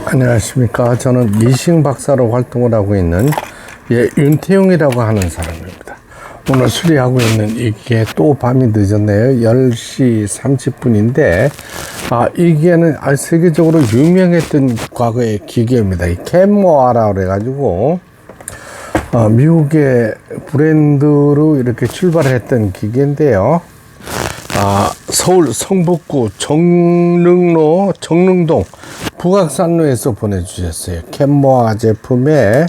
안녕하십니까. 저는 미싱 박사로 활동을 하고 있는 윤태용이라고 하는 사람입니다. 오늘 수리하고 있는 이게 또 밤이 늦었네요. 10시 30분인데 이 기계는 세계적으로 유명했던 과거의 기계입니다. 이 캔모아라 그래가지고 미국의 브랜드로 이렇게 출발했던 기계인데요. 서울 성북구 정릉동 북악산로에서 보내주셨어요. 캔모아 제품에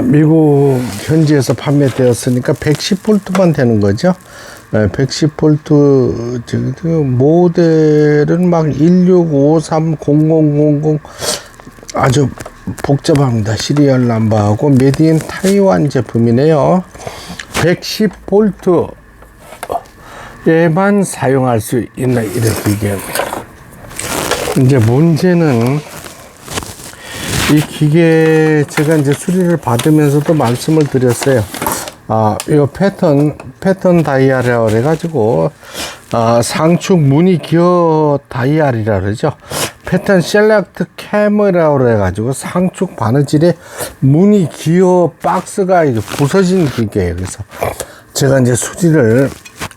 미국 현지에서 판매되었으니까 110V만 되는 거죠. 110V 모델은 막 16530000 아주 복잡합니다. 시리얼 넘버하고 메디인 타이완 제품이네요. 110V 에만 사용할 수 있는 이런 기계입니다. 이제 문제는 이 기계 제가 이제 수리를 받으면서도 말씀을 드렸어요. 이 패턴 다이얼이라고 해가지고 상축 무늬 기어 다이얼이라 그러죠. 패턴 셀렉트 캐머라고 해가지고 상축 바느질에 무늬 기어 박스가 이제 부서진 기계예요. 그래서 제가 이제 수리를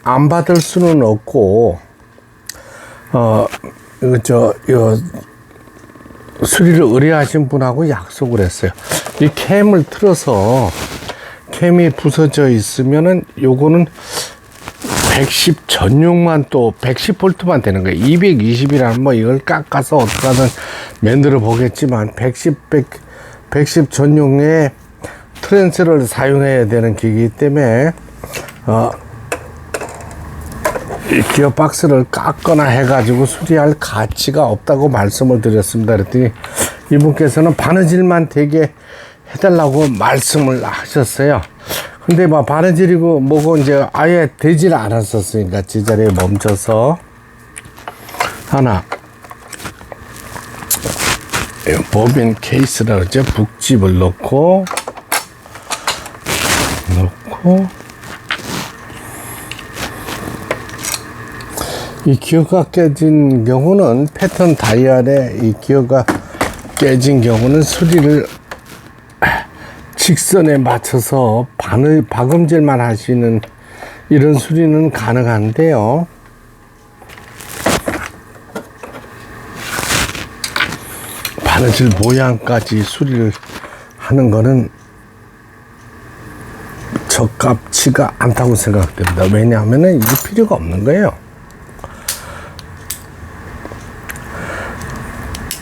안 받을 수는 없고, 수리를 의뢰하신 분하고 약속을 했어요. 이 캠을 틀어서 캠이 부서져 있으면은 요거는 110 전용만 또 110V만 되는 거예요. 220이라면 뭐 이걸 깎아서 어떻게든 만들어 보겠지만 110 전용의 트랜스를 사용해야 되는 기기이기 때문에 이 기어 박스를 깎거나 해가지고 수리할 가치가 없다고 말씀을 드렸습니다. 그랬더니 이분께서는 바느질만 되게 해달라고 말씀을 하셨어요. 근데 뭐 바느질이고 뭐고 이제 아예 되질 않았었으니까 제자리에 멈춰서 하나 보빈 케이스라 그러죠. 북집을 넣고 이 기어가 깨진 경우는 패턴 다이얼에 이 기어가 깨진 경우는 수리를 직선에 맞춰서 박음질만 하시는 이런 수리는 가능한데요. 바느질 모양까지 수리를 하는 거는 적합치가 않다고 생각됩니다. 왜냐하면 이게 필요가 없는 거예요.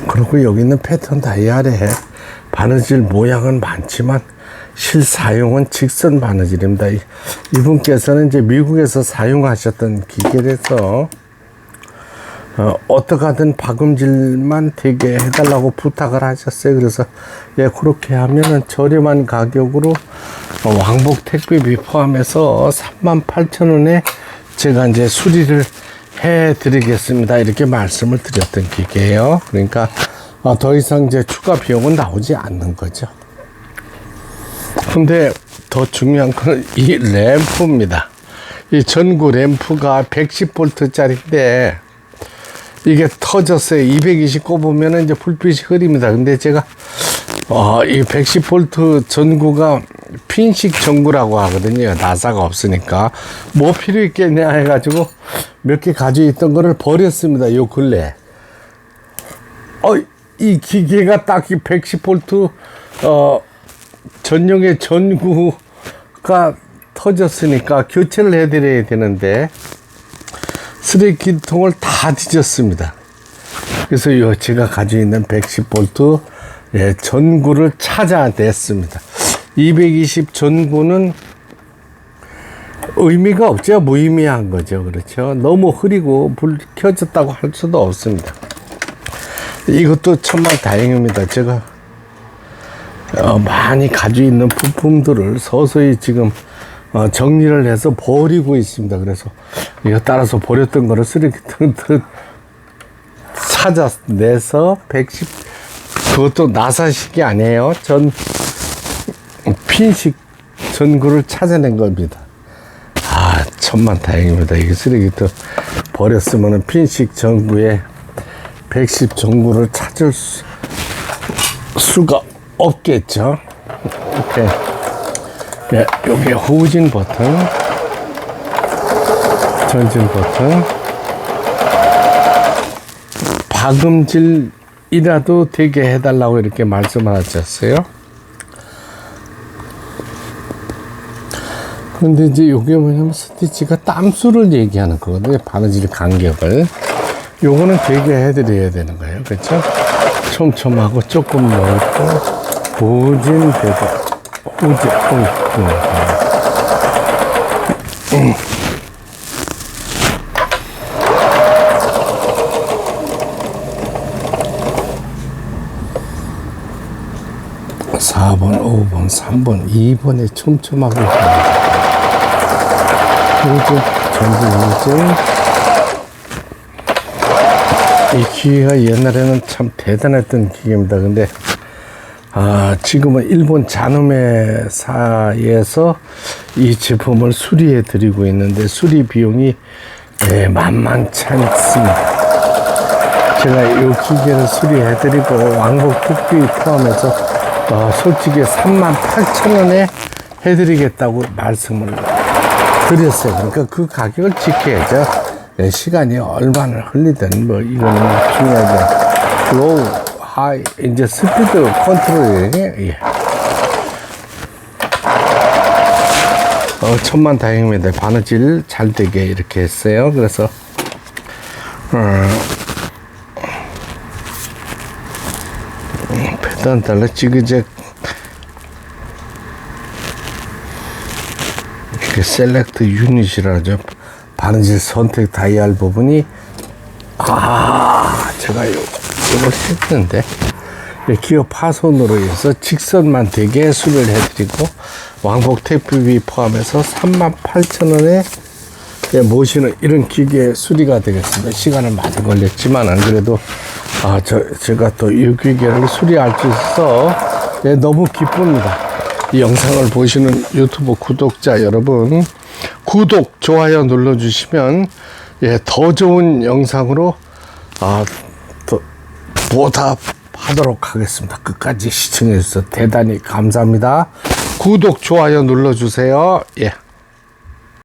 그리고 여기 있는 패턴 다이얼에 바느질 모양은 많지만 실사용은 직선 바느질입니다. 이분께서는 이제 미국에서 사용하셨던 기계라서 어떻게 하든 박음질만 되게 해달라고 부탁을 하셨어요. 그래서 그렇게 하면은 저렴한 가격으로 왕복 택배비 포함해서 38,000원에 제가 이제 수리를 해 드리겠습니다. 이렇게 말씀을 드렸던 기계예요. 그러니까 더 이상 이제 추가 비용은 나오지 않는 거죠. 근데 더 중요한 건 이 램프입니다. 이 전구 램프가 110V 짜리인데 이게 터졌어요. 220 꼽으면 이제 불빛이 흐립니다. 근데 제가 이 110V 전구가 핀식 전구라고 하거든요. 나사가 없으니까 뭐 필요 있겠냐 해가지고 몇 개 가지고 있던 거를 버렸습니다. 요 근래 이 기계가 딱히 110V 전용의 전구가 터졌으니까 교체를 해드려야 되는데 쓰레기통을 다 뒤졌습니다. 그래서 제가 가지고 있는 110V 전구를 찾아냈습니다. 220 전구는 의미가 없죠. 무의미한 거죠. 그렇죠. 너무 흐리고 불 켜졌다고 할 수도 없습니다. 이것도 천만 다행입니다. 제가 많이 가지고 있는 부품들을 서서히 지금 정리를 해서 버리고 있습니다. 그래서 이거 따라서 버렸던 거를 쓰레기통 찾아내서 110 그것도 나사식이 아니에요. 핀식 전구를 찾아낸 겁니다. 천만 다행입니다. 이게 쓰레기통 버렸으면 핀식 전구에 110 전구를 찾을 수가 없겠죠. 이렇게. 네, 요게 후진 버튼, 전진 버튼, 박음질이라도 되게 해달라고 이렇게 말씀하셨어요. 근데 이제 요게 뭐냐면 스티치가 땀수를 얘기하는 거거든요. 바느질 간격을. 요거는 되게 해드려야 되는 거예요. 그렇죠? 촘촘하고 조금 넓고 후진 되고 후진 4번, 5번, 3번, 2번에 촘촘하게 후진, 전진, 후진. 이 기계가 옛날에는 참 대단했던 기계입니다. 근데 지금은 일본 잔음회사에서 이 제품을 수리해 드리고 있는데 수리 비용이 만만치 않습니다. 제가 이 기계를 수리해 드리고 왕복 택비 포함해서 솔직히 38,000원에 해드리겠다고 말씀을 드렸어요. 그러니까 그 가격을 지켜야죠. 시간이 얼마나 흘리든 뭐 이거는 중요하죠. 로우, 하이, 이제 스피드 컨트롤이 천만다행입니다. 바느질 잘 되게 이렇게 했어요. 그래서 패턴 달러 지그잭 이렇게 셀렉트 유닛이라죠. 바느질 선택 다이얼 부분이 제가 이걸 했는데 기어 파손으로 해서 직선만 되게 수리를 해드리고 왕복 택배비 포함해서 38,000원에 모시는 이런 기계 수리가 되겠습니다. 시간은 많이 걸렸지만 안 그래도 제가 또 이 기계를 수리할 수 있어서 너무 기쁩니다. 이 영상을 보시는 유튜브 구독자 여러분, 구독, 좋아요 눌러주시면 더 좋은 영상으로 또 보답하도록 하겠습니다. 끝까지 시청해 주셔서 대단히 감사합니다. 구독, 좋아요 눌러주세요. 예.